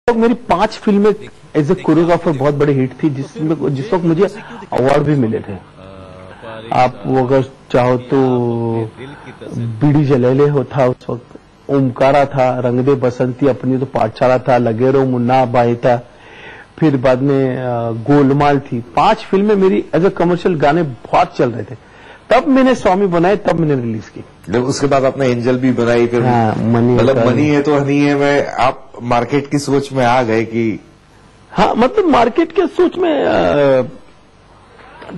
तो मेरी 5 फिल्में एज ए कोरियोग्राफर बहुत बड़ी हिट थी, जिस वक्त मुझे अवार्ड भी मिले थे। आप वो अगर चाहो तो बीड़ी जलेले होता उस वक्त, ओमकारा था, रंग दे बसंती अपनी तो पाठशाला था, लगे रहो मुन्ना भाई था, फिर बाद में गोलमाल थी। 5 फिल्में मेरी एज ए कमर्शियल गाने बहुत चल रहे थे। तब मैंने स्वामी बनाए, तब मैंने रिलीज की। जब उसके बाद आपने एंजल भी बनाई, फिर मतलब मनी है तो हनी है में आप मार्केट की सोच में आ गए कि हाँ, मतलब मार्केट के सोच में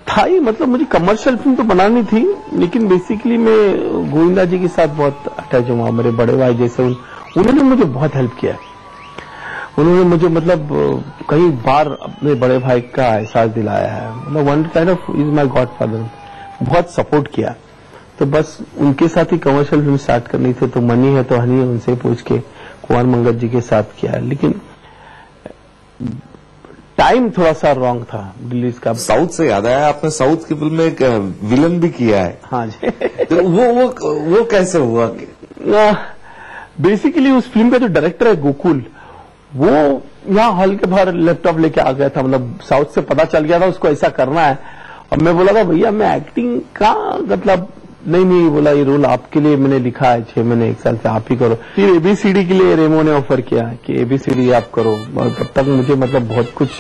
था ही। मतलब मुझे कमर्शियल फिल्म तो बनानी थी, लेकिन बेसिकली मैं गोविंदा जी के साथ बहुत अटैच हुआ। मेरे बड़े भाई जैसे उन्होंने मुझे बहुत हेल्प किया। उन्होंने मुझे मतलब कई बार अपने बड़े भाई का एहसास दिलाया है। मतलब one kind of is my godfather, बहुत सपोर्ट किया। तो बस उनके साथ ही कमर्शियल फिल्म स्टार्ट करनी थी, तो मनी है तो हनी है उनसे पूछ के कुमार मंगल जी के साथ किया। लेकिन टाइम थोड़ा सा रॉन्ग था रिलीज का। साउथ से याद आया, आपने साउथ की फिल्म में एक विलन भी किया है। हाँ जी। तो वो कैसे हुआ? बेसिकली उस फिल्म का जो डायरेक्टर है गोकुल, वो यहाँ हॉल के बाहर लैपटॉप लेके आ गया था। मतलब साउथ से पता चल गया था उसको ऐसा करना है। और मैं बोला था भैया मैं एक्टिंग का मतलब नहीं बोला ये रोल आपके लिए मैंने लिखा है 6 महीने 1 साल से, आप ही करो। फिर एबीसीडी के लिए रेमो ने ऑफर किया कि एबीसीडी आप करो। और तब तक मुझे मतलब बहुत कुछ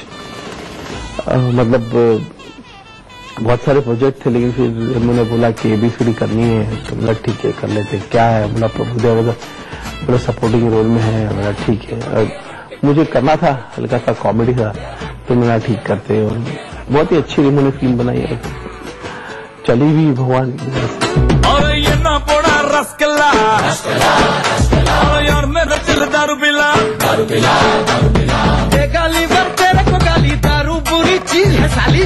बहुत सारे प्रोजेक्ट थे, लेकिन फिर रेमो ने बोला कि एबीसीडी करनी है। तो बोला ठीक है कर लेते। क्या है बोला प्रभुदेवा बोला सपोर्टिंग रोल में है। बोला ठीक है। मुझे करना था, हल्का सा कॉमेडी था, तो मैंने ठीक करते। और बहुत ही अच्छी रेमो ने फिल्म बनाई है, चली भी भगवान। और ये ना पोड़ा रसगुल्ला और यार मेरा दिल दारू पिला गाली बर तेरे को गाली, दारू बुरी चीज है साली।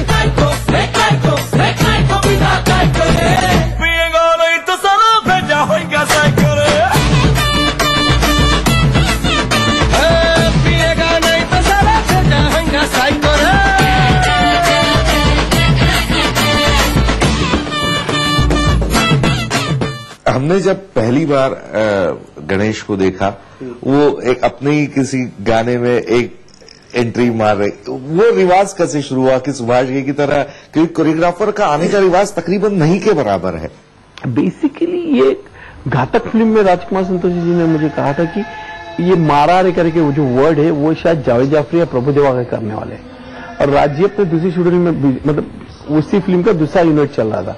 पिएगा नहीं तो सारा भेजा होगा साइकिल, पिएगा नहीं तो सारा भेजा होगा साइकिल। हमने जब पहली बार गणेश को देखा, वो एक अपने ही किसी गाने में एक एंट्री मार रहे, वो रिवाज कैसे शुरू हुआ कि सुभाष घई की तरह? क्योंकि कोरियोग्राफर का आने का रिवाज तकरीबन नहीं के बराबर है। बेसिकली ये घातक फिल्म में राजकुमार संतोषी जी ने मुझे कहा था कि ये मारा रे करके वो जो वर्ड है वो शायद जावेद जाफरी या प्रभुदेवा के करने वाले हैं। और राज्य अपने दूसरी शूटिंग में मतलब उसी फिल्म का दूसरा यूनिट चल रहा था।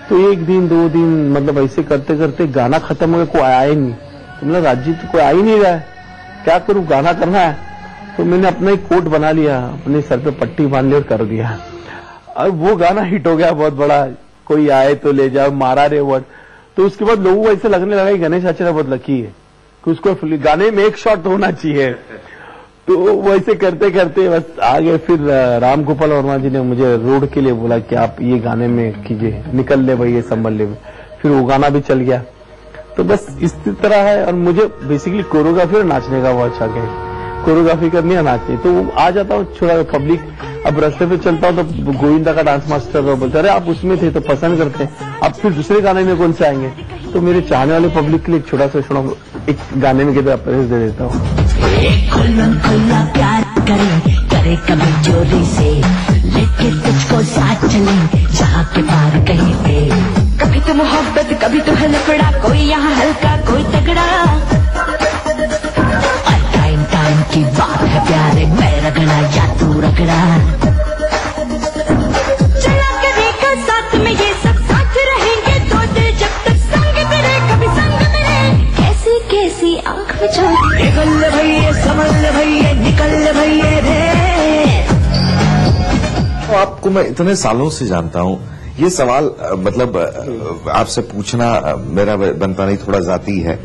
तो 1 दिन 2 दिन मतलब ऐसे करते करते गाना खत्म हो गया, कोई आया ही नहीं। तो मतलब राज्य तो कोई आ ही नहीं रहा है, क्या करूं, गाना करना है। तो मैंने अपना एक कोट बना लिया, अपने सर पे पट्टी बांध ली और कर दिया। और वो गाना हिट हो गया बहुत बड़ा, कोई आए तो ले जाओ, मारा रे वर्ड। तो उसके बाद लोगों को ऐसे लगने लगा कि गणेश आचार्य बहुत लकी है कि उसको गाने में एक शॉट होना चाहिए। तो वैसे करते करते बस आगे। फिर राम गोपाल वर्मा जी ने मुझे रोड के लिए बोला कि आप ये गाने में कीजिए, निकल ले भाई ये संभल ले। फिर वो गाना भी चल गया। तो बस इस तरह है। और मुझे बेसिकली कोरियोग्राफी और नाचने का बहुत शौक है। कोरियोग्राफी करनी है, नाचनी। तो आ जाता हूँ छोड़ा पब्लिक, अब रास्ते पे चलता हूँ तो गोविंदा का डांस मास्टर बोलते अरे आप उसमें थे तो पसंद करते हैं, अब फिर दूसरे गाने में कौन से आएंगे। तो मेरे चाहने वाले पब्लिक के लिए छोटा एक गाने में कहते प्रेस दे देता हूँ। खुला प्यार करे कभी चोरी से, लेके तुझको साथ चले जहाँ के पार कहीं पे। कभी तो मोहब्बत कभी तो है लफड़ा, कोई यहाँ हल्का कोई तगड़ा। और टाइम की बात है प्यारे, मैं रगड़ा या तू रगड़ा। चला के देखा साथ में ये सब साथ रहेंगे, दो दिल जब तक संग मिले कभी संग मिले। कैसी कैसी आँख में चल निकल भैया, समझ भैया, निकल भैया रे। तो आपको मैं इतने सालों से जानता हूँ, ये सवाल मतलब आपसे पूछना मेरा बनता नहीं, थोड़ा जाती है।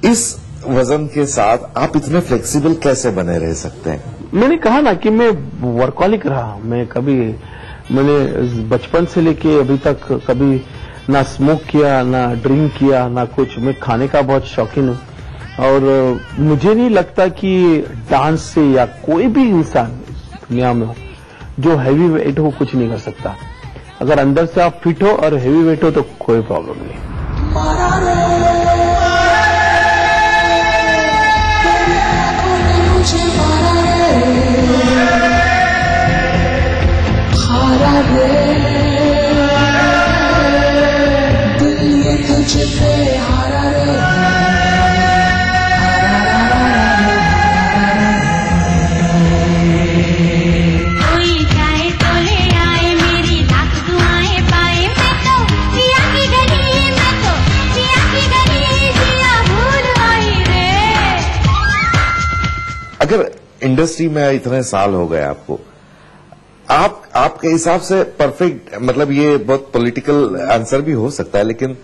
इस वजन के साथ आप इतने फ्लेक्सिबल कैसे बने रह सकते हैं? मैंने कहा ना कि मैं वर्कहॉलिक रहा। मैंने बचपन से लेके अभी तक कभी ना स्मोक किया, ना ड्रिंक किया, ना कुछ। मैं खाने का बहुत शौकीन हूँ। और मुझे नहीं लगता कि डांस से या कोई भी इंसान दुनिया में हो जो हैवी वेट हो कुछ नहीं कर सकता। अगर अंदर से आप फिट हो और हैवी वेट हो तो कोई प्रॉब्लम नहीं। अगर इंडस्ट्री में इतने साल हो गए आपको, आपके हिसाब से परफेक्ट, मतलब ये बहुत पॉलिटिकल आंसर भी हो सकता है, लेकिन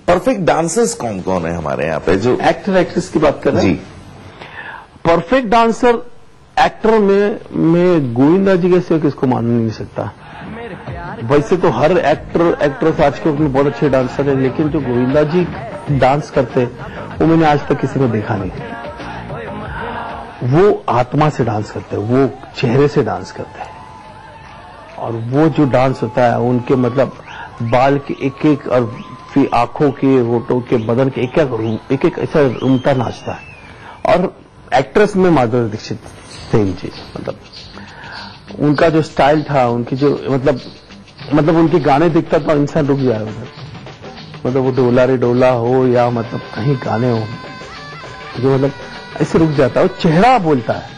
परफेक्ट डांसर्स कौन कौन है हमारे यहाँ पे? जो एक्टर एक्ट्रेस की बात कर रहे हैं जी, परफेक्ट डांसर एक्टर में मैं गोविंदा जी के सिवा किसको मान नहीं सकता। वैसे तो हर एक्टर एक्ट्रेस आज के वक्त में बहुत अच्छे डांसर है, लेकिन जो गोविंदा जी डांस करते वो मैंने आज तक किसी में देखा नहीं। वो आत्मा से डांस करते हैं, वो चेहरे से डांस करते हैं, और वो जो डांस होता है उनके मतलब बाल के एक एक और फिर आंखों के, होठों के, बदन के एक एक ऐसा उमटा नाचता है। और एक्ट्रेस में माधुरी दीक्षित सेम चीज, मतलब उनका जो स्टाइल था, उनकी जो मतलब उनके गाने दिखता तो इंसान रुक जाए उधर, मतलब वो डोला रे डोला हो या मतलब कहीं गाने हो जो मतलब ऐसे रुक जाता है। वो चेहरा बोलता है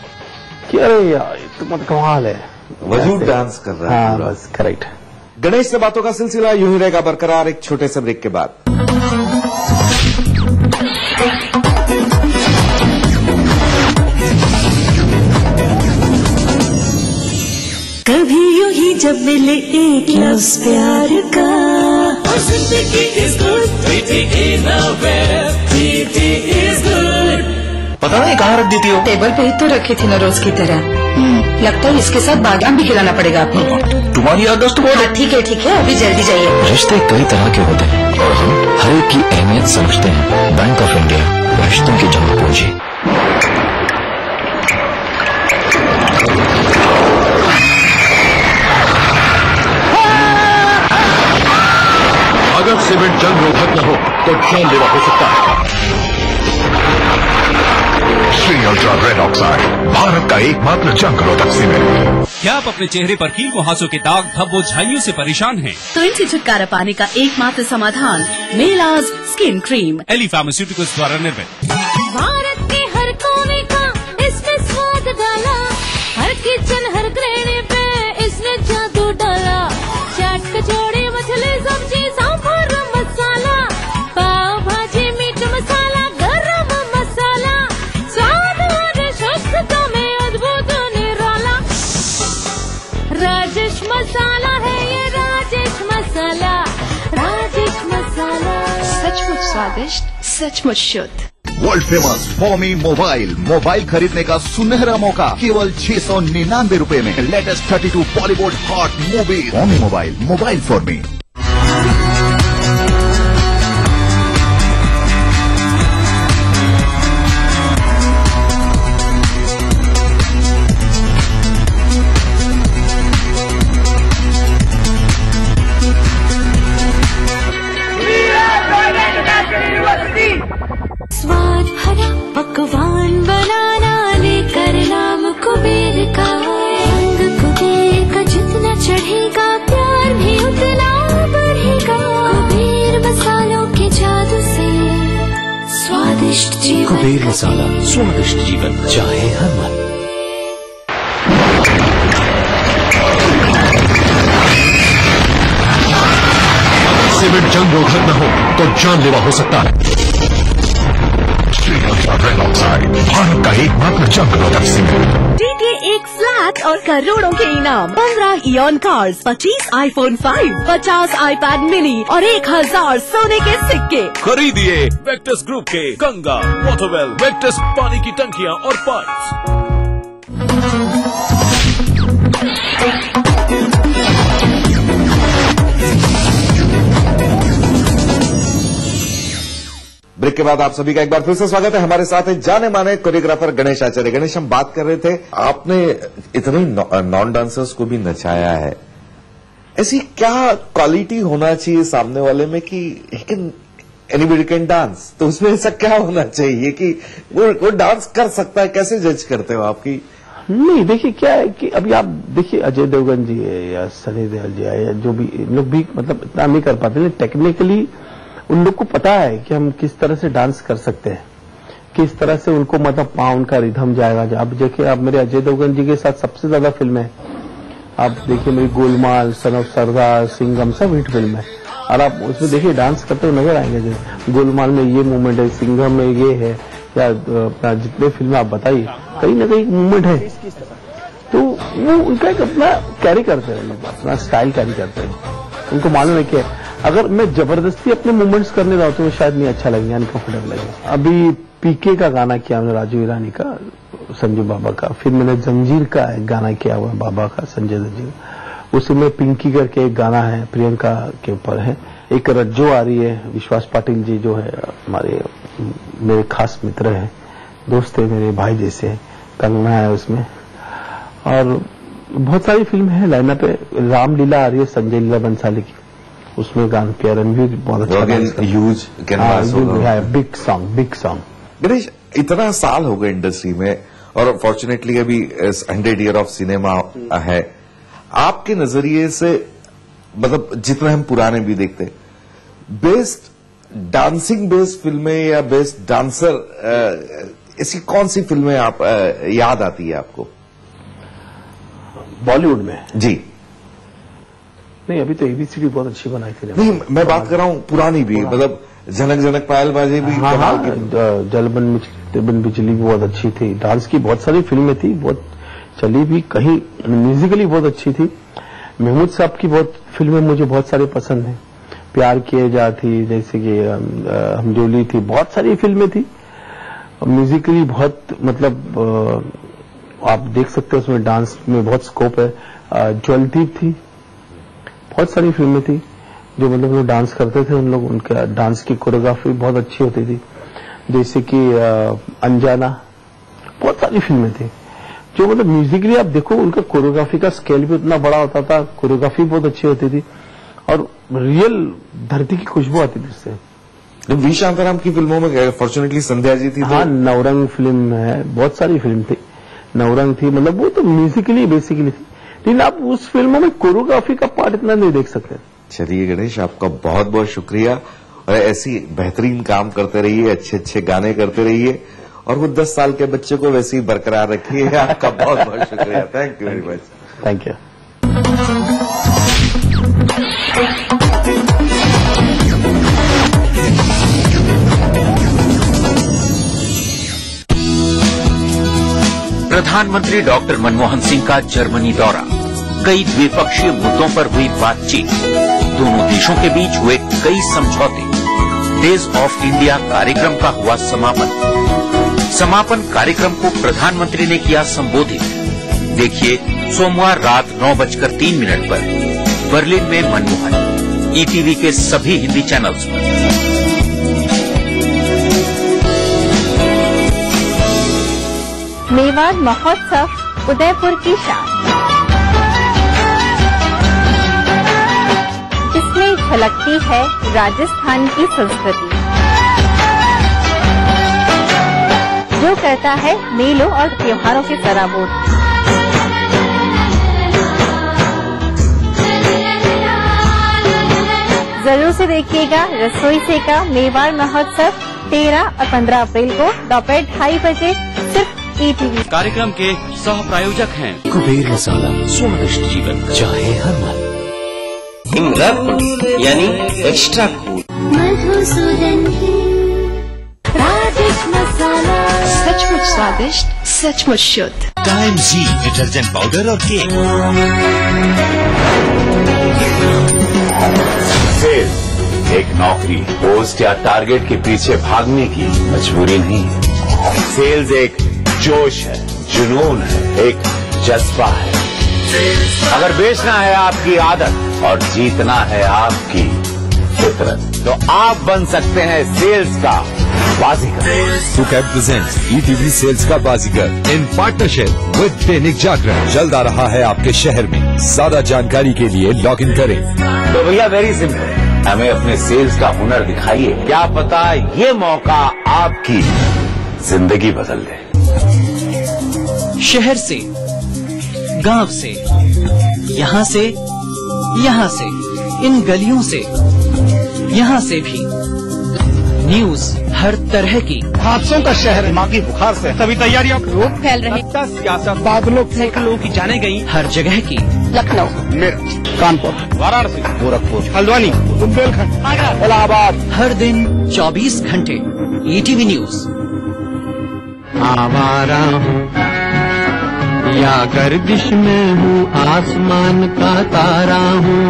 कि अरे यार तो मतलब कमाल है, वजूद डांस कर रहा है। हाँ बस करेक्ट। गणेश से बातों का सिलसिला यूं ही रहेगा बरकरार एक छोटे से ब्रेक के बाद। कभी यूं ही जब मिले एक लफ्ज़ प्यार का, जिंदगी इज गुड, पता नहीं कहाँ रख देती हो? टेबल पे ही तो रखी थी ना रोज की तरह। लगता है इसके साथ बादाम भी खिलाना पड़ेगा आपको। तुम्हारी याददाश्त बहुत है। ठीक है अभी जल्दी जाइए। रिश्ते कई तरह के होते हैं और हम हर एक की अहमियत समझते हैं। बैंक ऑफ इंडिया, रिश्तों की जमा पूंजी। अगर सीमेंट जंग रोधक न हो तो जानलेवा हो सकता है। Shri ultra red oxide, Bharat का एकमात्र जंग रोधक सीमेंट। क्या आप अपने चेहरे पर कील कुहासों के दाग, धब्बों, झाइयों से परेशान हैं? तो इनसे छुटकारा पाने का एकमात्र समाधान मेलाज स्किन क्रीम, एली फार्मास्यूटिकल्स द्वारा निर्मित। भारत के हर कोने का इसमें स्वाद डाला, हर किचन हर गृहिणी पे इसने जादू डाला। चाट कचौड़ी मछली सब्जी सांभर मसाला, पाव भाजी मीठ मसाला गरम मसाला, स्वाद और शुद्धता में अद्भुत निराला। राजेश मसाला है ये, राजेश मसाला, राजेश मसाला। सचमुच स्वादिष्ट, सचमुच शुद्ध। वर्ल्ड फेमस फॉमी मोबाइल खरीदने का सुनहरा मौका केवल 699 रुपए में। Latest 32 Bollywood hot movie. Foamy mobile for me. स्वाद भरा पकवान बनाना लेकर नाम कुबेर का, रंग कुबेर का जितना चढ़ेगा प्यार भी उतना बढ़ेगा। कुबेर मसालों के जादू से स्वादिष्ट जीवन। कुबेर मसाला, स्वादिष्ट जीवन चाहे हर मन। अगर सीमेंट जंग रोधक न हो तो जानलेवा हो सकता है। रेड ऑक्साइड, भारत का एकमात्र जंग रोधक सीमेंट। टीके एक फ्लैट और करोड़ों के इनाम, 15 ion cars, 25 iPhone 5, 50 iPad mini और 1000 सोने के सिक्के। खरीदिए वेक्टस ग्रुप के गंगा, वॉटरवेल, वेक्टस पानी की टंकियां और पाइप्स। ब्रेक के बाद आप सभी का एक बार फिर से स्वागत है। हमारे साथ है जाने माने कोरियोग्राफर गणेश आचार्य। गणेश, हम बात कर रहे थे, आपने इतने नॉन डांसर्स को भी नचाया है। ऐसी क्या क्वालिटी होना चाहिए सामने वाले में कि एनीबॉडी कैन डांस? तो उसमें ऐसा क्या होना चाहिए कि वो डांस कर सकता है? कैसे जज करते हो आपकी? नहीं, देखिए क्या है कि अभी आप देखिए अजय देवगन जी है या सनी देओल जी है या जो भी लोग भी मतलब इतना नहीं कर पाते, टेक्निकली उन लोग को पता है कि हम किस तरह से डांस कर सकते हैं, किस तरह से उनको मतलब पाउंड का रिदम जाएगा। अब देखिए, आप मेरे अजय देवगन जी के साथ सबसे ज्यादा फिल्म है, आप देखिए मेरी गोलमाल, सन ऑफ सरदार, सिंघम, सब हिट फिल्म है। और आप उसमें देखिए डांस करते हुए नजर आएंगे। जो गोलमाल में ये मूवमेंट है, सिंघम में ये है, या अपना जितने फिल्में आप बताइए, कहीं ना कहीं मूवमेंट है, तो वो उनका एक अपना कैरी करते हैं, लोग अपना स्टाइल कैरी करते हैं। उनको मालूम है कि अगर मैं जबरदस्ती अपने मूवमेंट्स करने जाऊँ तो शायद नहीं अच्छा लगेगा, अनकंफर्टेबल लगेगा। अभी पीके का गाना किया हमने राजू ईरानी का, संजू बाबा का, फिर मैंने जंजीर का एक गाना किया हुआ बाबा का, संजय जंजीर। उसमें पिंकी करके एक गाना है, प्रियंका के ऊपर है। एक रज्जो आ रही है, विश्वास पाटिल जी जो है हमारे मेरे खास मित्र हैं, दोस्त है, मेरे भाई जैसे हैं, कंगना है उसमें। और बहुत सारी फिल्म है लाइनअप पे। रामलीला आ रही है संजय लीला बंसाली की, उसमें गान किया रणवीर, बहुत अच्छा बिग सॉन्ग। गणेश, इतना साल हो गए इंडस्ट्री में और फॉर्चुनेटली अभी 100 ईयर ऑफ सिनेमा है। आपके नजरिए से मतलब जितना हम पुराने भी देखते, बेस्ट डांसिंग बेस्ड फिल्में या बेस्ट डांसर, ऐसी कौन सी फिल्में आप याद आती है आपको बॉलीवुड में? जी नहीं, अभी तो एबीसीडी बहुत अच्छी बनाई थी। नहीं, मैं बात कर रहा हूँ पुरानी भी, मतलब झनक झनक पायल बाजे भी। हाँ, जलबन बिजली बहुत अच्छी थी। डांस की बहुत सारी फिल्में थी, बहुत चली भी, कहीं म्यूजिकली बहुत अच्छी थी। महमूद साहब की बहुत फिल्में मुझे बहुत सारी पसंद हैं। प्यार किए जा थी, जैसे कि हमजोली थी, बहुत सारी फिल्में थी। म्यूजिकली बहुत मतलब आप देख सकते हो उसमें डांस में बहुत स्कोप है। ज्वलदीप थी, बहुत सारी फिल्में थी जो मतलब लोग डांस करते थे, उन लोग उनका डांस की कोरियोग्राफी बहुत अच्छी होती थी। जैसे कि अनजाना, बहुत सारी फिल्में थी जो मतलब म्यूजिकली आप देखो उनका कोरियोग्राफी का स्केल भी उतना बड़ा होता था, कोरियोग्राफी बहुत अच्छी होती थी और रियल धरती की खुशबू आती थी उससे। वी शांताराम की फिल्मों में फॉर्चुनेटली संध्या जी थी। हाँ, नवरंग फिल्म है, बहुत सारी फिल्म थी। नवरंग थी, मतलब वो तो म्यूजिकली बेसिकली थी, लेकिन आप उस फिल्मों में कोरियोग्राफी का पार्ट इतना नहीं देख सकते। चलिए गणेश, आपका बहुत बहुत शुक्रिया और ऐसी बेहतरीन काम करते रहिए, अच्छे अच्छे गाने करते रहिए और वो 10 साल के बच्चे को वैसे ही बरकरार रखिए। आपका बहुत बहुत शुक्रिया। Thank you very much. Thank you. प्रधानमंत्री डॉक्टर मनमोहन सिंह का जर्मनी दौरा, कई द्विपक्षीय मुद्दों पर हुई बातचीत, दोनों देशों के बीच हुए कई समझौते, डेज ऑफ इंडिया कार्यक्रम का हुआ समापन कार्यक्रम को प्रधानमंत्री ने किया संबोधित। देखिए सोमवार रात 9:03 पर बर्लिन में मनमोहन, ईटीवी के सभी हिंदी चैनल्स पर। मेवाड़ महोत्सव उदयपुर की शान, इसमें झलकती है राजस्थान की संस्कृति, जो करता है मेलों और त्योहारों के सराबोर। जरूर से देखिएगा रसोई से का मेवाड़ महोत्सव 13 और 15 अप्रैल को दोपहर 2:30 बजे सिर्फ ईटीवी। कार्यक्रम के सह प्रायोजक हैं कुबेर मसाला, स्वादिष्ट जीवन चाहे हर मन। हिमरत यानी एक्स्ट्रा कूल। मधुसूदन राजेश मसाला, सचमुच स्वादिष्ट, सचमुच शुद्ध। टाइम जी डिटर्जेंट पाउडर और केक। एक नौकरी, पोस्ट या टारगेट के पीछे भागने की मजबूरी नहीं है। सेल्स एक जोश है, जुनून है, एक जज्बा है। अगर बेचना है आपकी आदत और जीतना है आपकी फितरत, तो आप बन सकते हैं सेल्स का बाजीगर। सुकैब प्रेजेंट्स ईटीवी सेल्स का बाजीगर in partnership with Dainik Jagran जल्द आ रहा है आपके शहर में। ज्यादा जानकारी के लिए लॉग इन करें। तो भैया वेरी सिंपल, हमें अपने सेल्स का हुनर दिखाइए, क्या पता ये मौका आपकी जिंदगी बदल दे। शहर से, गांव से, यहाँ से, इन गलियों से, यहाँ से भी न्यूज हर तरह की। हादसों का शहर, दिमागी बुखार से सभी तैयारियां, रोग फैल रहे, सियासत, बादलों सैकड़ों की जाने गई हर जगह की। लखनऊ, मेरठ, कानपुर, वाराणसी, गोरखपुर, हल्द्वानी, बुंदेलखंड, इलाहाबाद। हर दिन 24 घंटे ईटीवी न्यूज आवारा हूँ या गर्दिश में हूँ आसमान का तारा हूँ।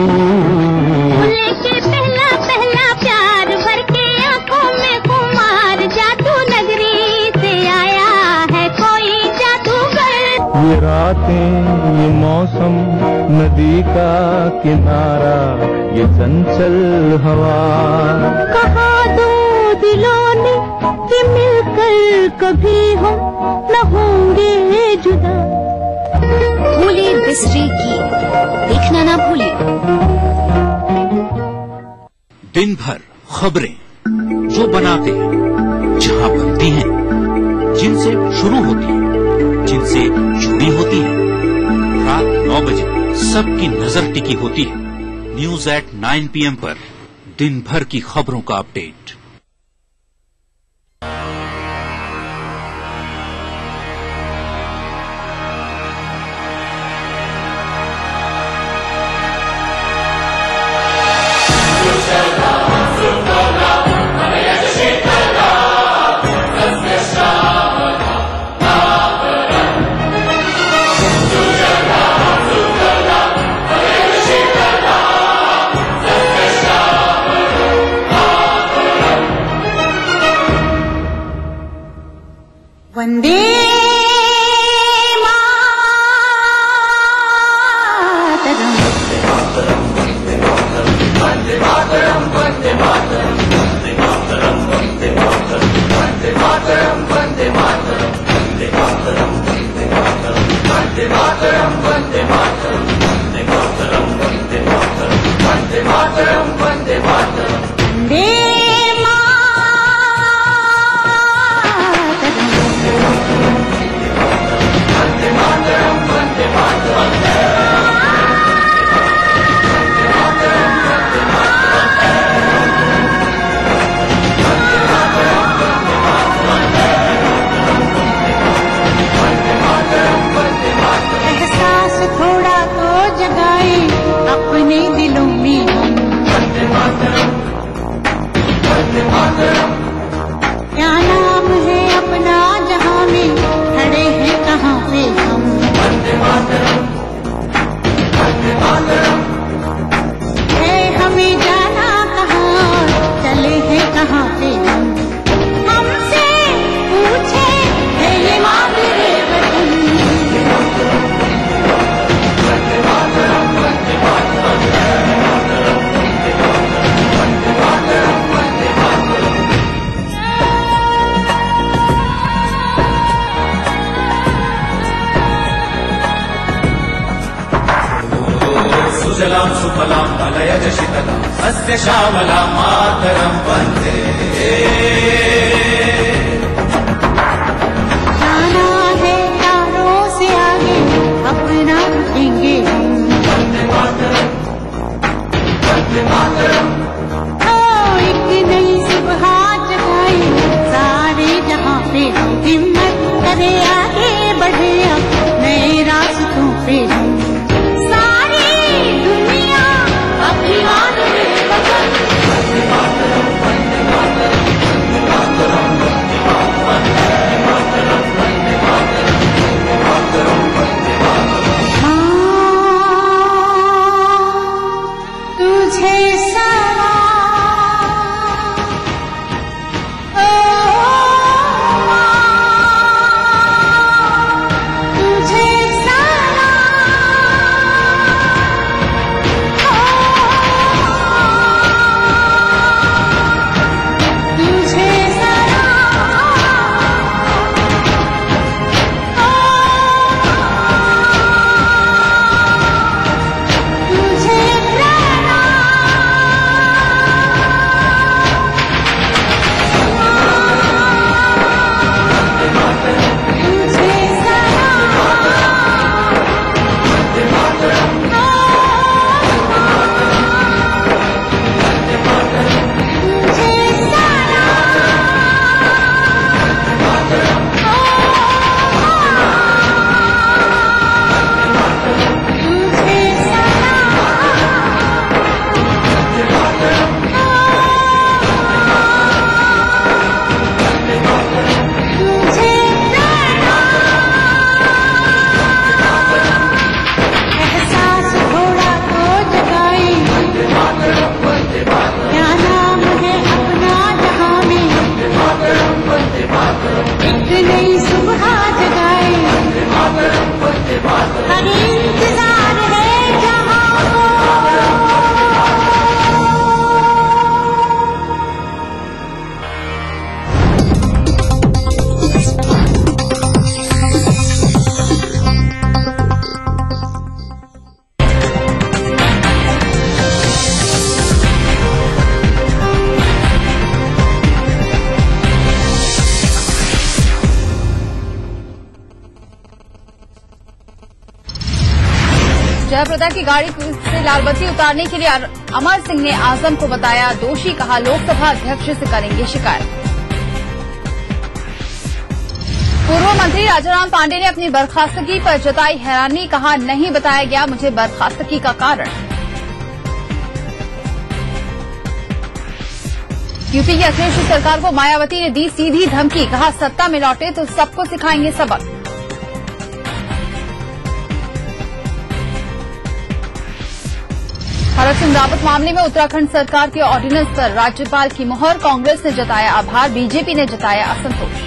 लेके पहला पहला प्यार भर के आंखों में खुमार, जादू नगरी से आया है कोई जादूगर। ये रातें ये मौसम नदी का किनारा ये चंचल हवा, कहा दो दिलों ने कि मिलकर कभी हम न होंगे जुदा। भूले बिसरे की देखना ना भूले। दिन भर खबरें जो बनाते हैं, जहां बनती हैं, जिनसे शुरू होती है, जिनसे जुड़ी होती है, रात 9 बजे सबकी नजर टिकी होती है न्यूज एट 9 PM पर दिन भर की खबरों का अपडेट। वंदे सुजलां सुफलां मलयज शीतलां सस्य श्यामलां मातरं वन्दे। जाना है तारों से आगे अपना रुकेंगे हम। वन्दे मातरं, वन्दे मातरं। ओ एक नई सुबह जगाई सारे जहां पे, हिम्मत करे आगे बढ़े अब नए रास्तों पे हम। जयप्रदा की गाड़ी से लाल बत्ती उतारने के लिए अमर सिंह ने आजम को बताया दोषी, कहा लोकसभा अध्यक्ष से करेंगे शिकायत। पूर्व मंत्री राजाराम पांडे ने अपनी बर्खास्तगी पर जताई हैरानी, कहा नहीं बताया गया मुझे बर्खास्तगी का कारण। यूपी की अखिलेश सरकार को मायावती ने दी सीधी धमकी, कहा सत्ता में लौटे तो सबको सिखाएंगे सबक। हरक सिंह रावत मामले में उत्तराखंड सरकार के ऑर्डिनेंस पर राज्यपाल की मुहर, कांग्रेस ने जताया आभार, बीजेपी ने जताया असंतोष।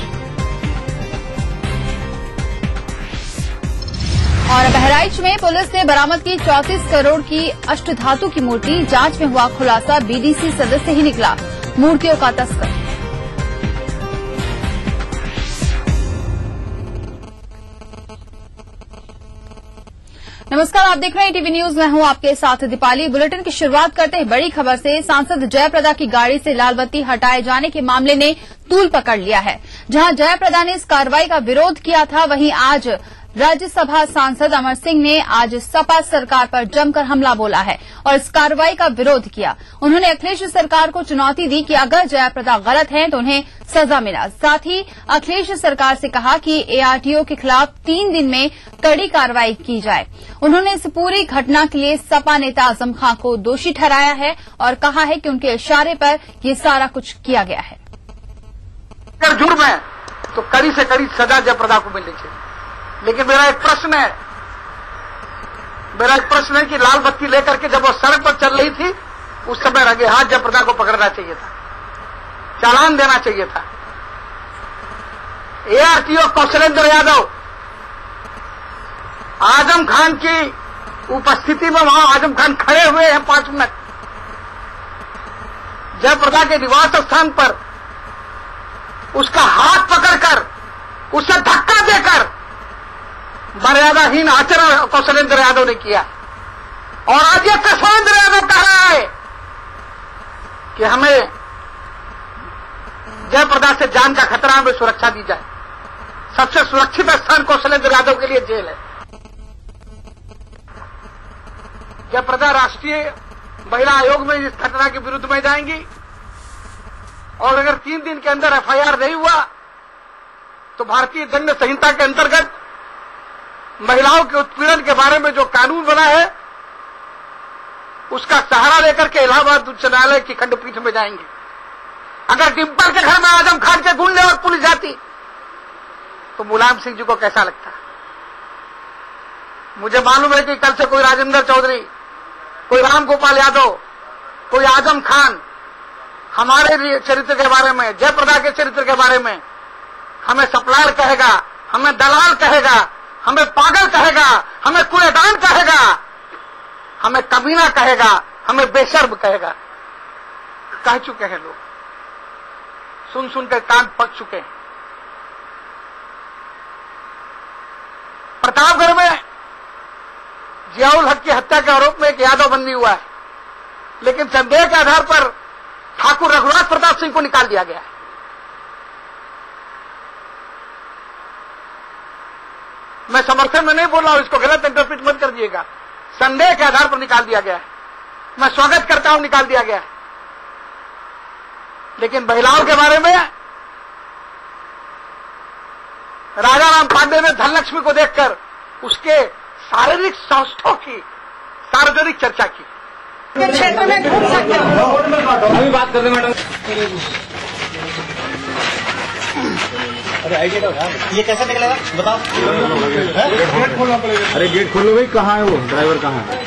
और बहराइच में पुलिस ने बरामद की 34 करोड़ की अष्टधातु की मूर्ति, जांच में हुआ खुलासा बीडीसी सदस्य ही निकला मूर्तियों का तस्कर। नमस्कार, आप देख रहे हैं टीवी न्यूज, मैं हूं आपके साथ दीपाली। बुलेटिन की शुरुआत करते हैं बड़ी खबर से। सांसद जयप्रदा की गाड़ी से लाल बत्ती हटाए जाने के मामले ने तूल पकड़ लिया है। जहां जयप्रदा ने इस कार्रवाई का विरोध किया था, वहीं आज राज्यसभा सांसद अमर सिंह ने आज सपा सरकार पर जमकर हमला बोला है और इस कार्रवाई का विरोध किया। उन्होंने अखिलेश सरकार को चुनौती दी कि अगर जयप्रदा गलत हैं तो उन्हें सजा मिला। साथ ही अखिलेश सरकार से कहा कि एआरटीओ के खिलाफ 3 दिन में कड़ी कार्रवाई की जाए। उन्होंने इस पूरी घटना के लिए सपा नेता आजम खां को दोषी ठहराया है और कहा है कि उनके इशारे पर ये सारा कुछ किया गया है। अगर जुर्म है तो कड़ी से कड़ी सजा जयप्रदा को मिलनी चाहिए। लेकिन मेरा एक प्रश्न है कि लाल बत्ती लेकर के जब वो सड़क पर चल रही थी उस समय रंगे हाथ जयप्रदा को पकड़ना चाहिए था, चालान देना चाहिए था। एआरटीओ कौशलेंद्र यादव आजम खान की उपस्थिति में वहां आजम खान खड़े हुए हैं 5 मिनट जयप्रदा के निवास स्थान पर, उसका हाथ पकड़कर उसे धक्का देकर मर्यादाहीन आचरण कौशलेंद्र यादव ने किया। और आज ये कौशलेंद्र यादव कह रहा है कि हमें जयप्रदा से जान का खतरा, हमें सुरक्षा दी जाए। सबसे सुरक्षित स्थान कौशलेंद्र यादव के लिए जेल है। जयप्रदा राष्ट्रीय महिला आयोग में इस घटना के विरुद्ध में जाएंगी और अगर 3 दिन के अंदर एफआईआर नहीं हुआ तो भारतीय दंड संहिता के अंतर्गत महिलाओं के उत्पीड़न के बारे में जो कानून बना है उसका सहारा लेकर के इलाहाबाद उच्च न्यायालय की खंडपीठ में जाएंगे। अगर डिम्पल के घर में आजम खान के गुंडे और पुलिस जाती तो मुलायम सिंह जी को कैसा लगता? मुझे मालूम है कि कल से कोई राजेंद्र चौधरी, कोई राम गोपाल यादव, कोई आजम खान हमारे चरित्र के बारे में, जयप्रदा के चरित्र के बारे में हमें सप्लायर कहेगा, हमें दलाल कहेगा, हमें पागल कहेगा, हमें कूड़ेदान कहेगा, हमें कमीना कहेगा, हमें बेशर्म कहेगा। कह चुके हैं लोग, सुन सुनकर कान पक चुके हैं। प्रतापगढ़ में जियाउल हक की हत्या के आरोप में एक यादव बंदी हुआ है, लेकिन संदेह के आधार पर ठाकुर रघुनाथ प्रताप सिंह को निकाल दिया गया है। मैं समर्थन में नहीं बोल रहा हूं, इसको गलत इंटरप्रेट मत कर दिएगा। संदेह के आधार पर निकाल दिया गया है, मैं स्वागत करता हूं, निकाल दिया गया है। लेकिन महिलाओं के बारे में राजाराम पांडे ने धनलक्ष्मी को देखकर उसके शारीरिक स्वास्थ्यों की सार्वजनिक चर्चा की। क्षेत्र में घूम सकते हो, अभी बात कर रहे मैडम। अरे ये कैसे निकलेगा बताओ? गेट खोलना पड़ेगा। अरे गेट खोलो भाई, कहाँ है वो ड्राइवर, कहाँ है?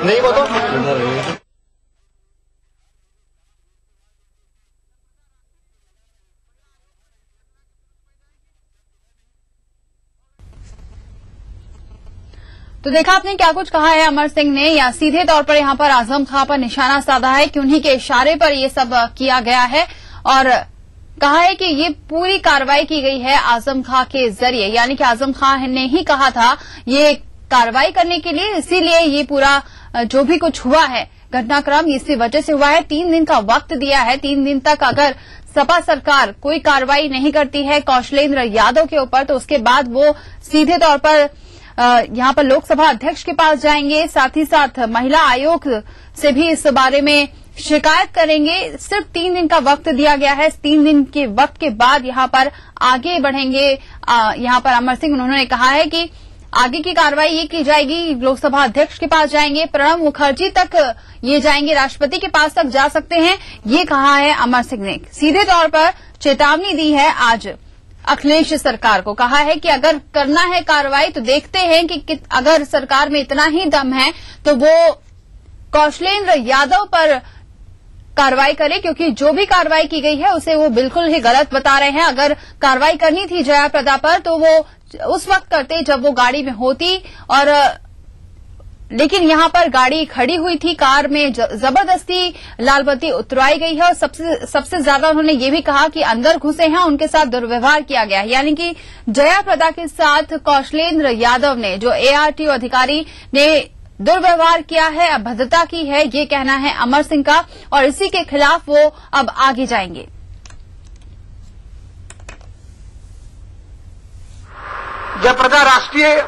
नहीं वो तो तो देखा आपने क्या कुछ कहा है अमर सिंह ने, या सीधे तौर पर यहां पर आजम खां पर निशाना साधा है कि उन्हीं के इशारे पर ये सब किया गया है और कहा है कि ये पूरी कार्रवाई की गई है आजम खां के जरिए, यानी कि आजम खां ने ही कहा था ये कार्रवाई करने के लिए, इसीलिए ये पूरा जो भी कुछ हुआ है घटनाक्रम इसी वजह से हुआ है। 3 दिन का वक्त दिया है, 3 दिन तक अगर सपा सरकार कोई कार्रवाई नहीं करती है कौशलेंद्र यादव के ऊपर तो उसके बाद वो सीधे तौर पर यहां पर लोकसभा अध्यक्ष के पास जाएंगे, साथ ही साथ महिला आयोग से भी इस बारे में शिकायत करेंगे। सिर्फ 3 दिन का वक्त दिया गया है। 3 दिन के वक्त के बाद यहां पर आगे बढ़ेंगे। यहां पर अमर सिंह उन्होंने कहा है कि आगे की कार्रवाई ये की जाएगी, लोकसभा अध्यक्ष के पास जाएंगे, प्रणब मुखर्जी तक ये जाएंगे, राष्ट्रपति के पास तक जा सकते हैं, ये कहा है अमर सिंह ने। सीधे तौर पर चेतावनी दी है आज अखिलेश सरकार को। कहा है कि अगर करना है कार्रवाई तो देखते हैं कि अगर सरकार में इतना ही दम है तो वो कौशलेंद्र यादव पर कार्रवाई करे, क्योंकि जो भी कार्रवाई की गई है उसे वो बिल्कुल ही गलत बता रहे हैं। अगर कार्रवाई करनी थी जया प्रदा पर तो वो उस वक्त करते जब वो गाड़ी में होती, और लेकिन यहां पर गाड़ी खड़ी हुई थी, कार में जबरदस्ती लाल बत्ती उतरवाई गई है। और सबसे ज्यादा उन्होंने ये भी कहा कि अंदर घुसे हैं, उनके साथ दुर्व्यवहार किया गया है। यानी कि जया प्रदा के साथ कौशलेंद्र यादव ने, जो एआरटीओ अधिकारी ने दुर्व्यवहार किया है, अभद्रता की है, ये कहना है अमर सिंह का, और इसी के खिलाफ वो अब आगे जाएंगे। जयप्रदा राष्ट्रीय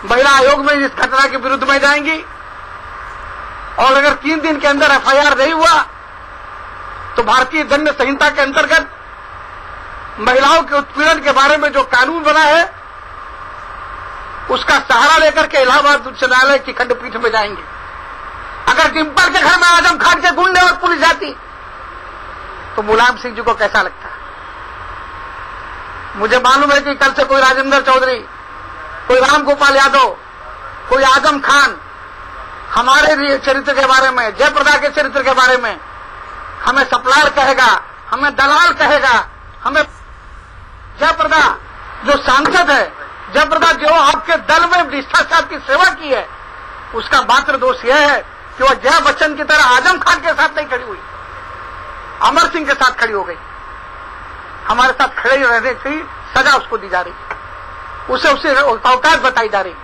महिला आयोग में इस घटना के विरुद्ध में जाएंगी, और अगर 3 दिन के अंदर एफआईआर नहीं हुआ तो भारतीय दंड संहिता के अंतर्गत महिलाओं के उत्पीड़न के बारे में जो कानून बना है उसका सहारा लेकर के इलाहाबाद उच्च न्यायालय की खंडपीठ में जाएंगे। अगर डिम्पल के घर में आजम खान के गुंडे और पुलिस जाती तो मुलायम सिंह जी को कैसा लगता? मुझे मालूम है कि कल से कोई राजेंद्र चौधरी, कोई राम गोपाल यादव, कोई आजम खान हमारे चरित्र के बारे में, जयप्रदा के चरित्र के बारे में हमें सप्लायर कहेगा, हमें दलाल कहेगा। हमें जयप्रदा जो सांसद है, जयप्रदा जो आपके दल में भ्रष्टाचार की सेवा की है, उसका मात्र दोष यह है कि वह जया बच्चन की तरह आजम खान के साथ नहीं खड़ी हुई, अमर सिंह के साथ खड़ी हो गई। हमारे साथ खड़े रहने की सजा उसको दी जा रही, उसे औकात बताई जा रही।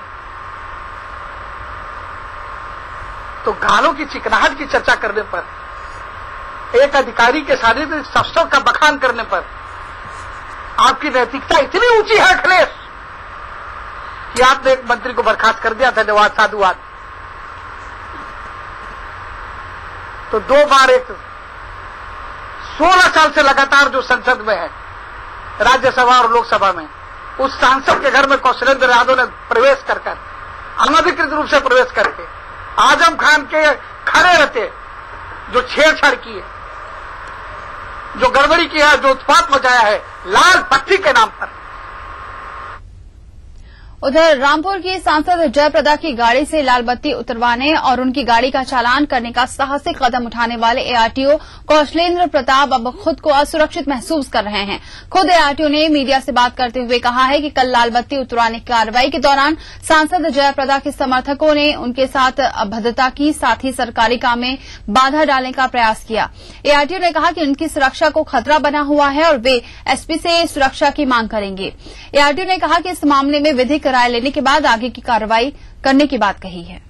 तो गालों की चिकनाहट की चर्चा करने पर, एक अधिकारी के शारीरिक शस्त्रों का बखान करने पर आपकी नैतिकता इतनी ऊंची है अखिलेश कि आपने एक मंत्री को बर्खास्त कर दिया। धन्यवाद, साधुवाद। तो 2 बार, एक 16 साल से लगातार जो संसद में है, राज्यसभा और लोकसभा में, उस सांसद के घर में कौशलेंद्र यादव ने प्रवेश कर अनधिकृत रूप से प्रवेश करके आजम खान के खड़े रहते जो छेड़छाड़ की है, जो गड़बड़ी की है, जो उत्पात मचाया है लाल बत्ती के नाम पर। उधर रामपुर की सांसद जयप्रदा की गाड़ी से लाल बत्ती उतरवाने और उनकी गाड़ी का चालान करने का साहसिक कदम उठाने वाले एआरटीओ कौशलेंद्र प्रताप अब खुद को असुरक्षित महसूस कर रहे हैं। खुद एआरटीओ ने मीडिया से बात करते हुए कहा है कि कल लाल बत्ती उतरवाने की कार्रवाई के दौरान सांसद जयप्रदा के समर्थकों ने उनके साथ अभद्रता की, साथ ही सरकारी काम में बाधा डालने का प्रयास किया। एआरटीओ ने कहा कि उनकी सुरक्षा को खतरा बना हुआ है और वे एसपी से सुरक्षा की मांग करेंगे। एआरटीओ ने कहा कि इस मामले में विधिक राय लेने के बाद आगे की कार्रवाई करने की बात कही है।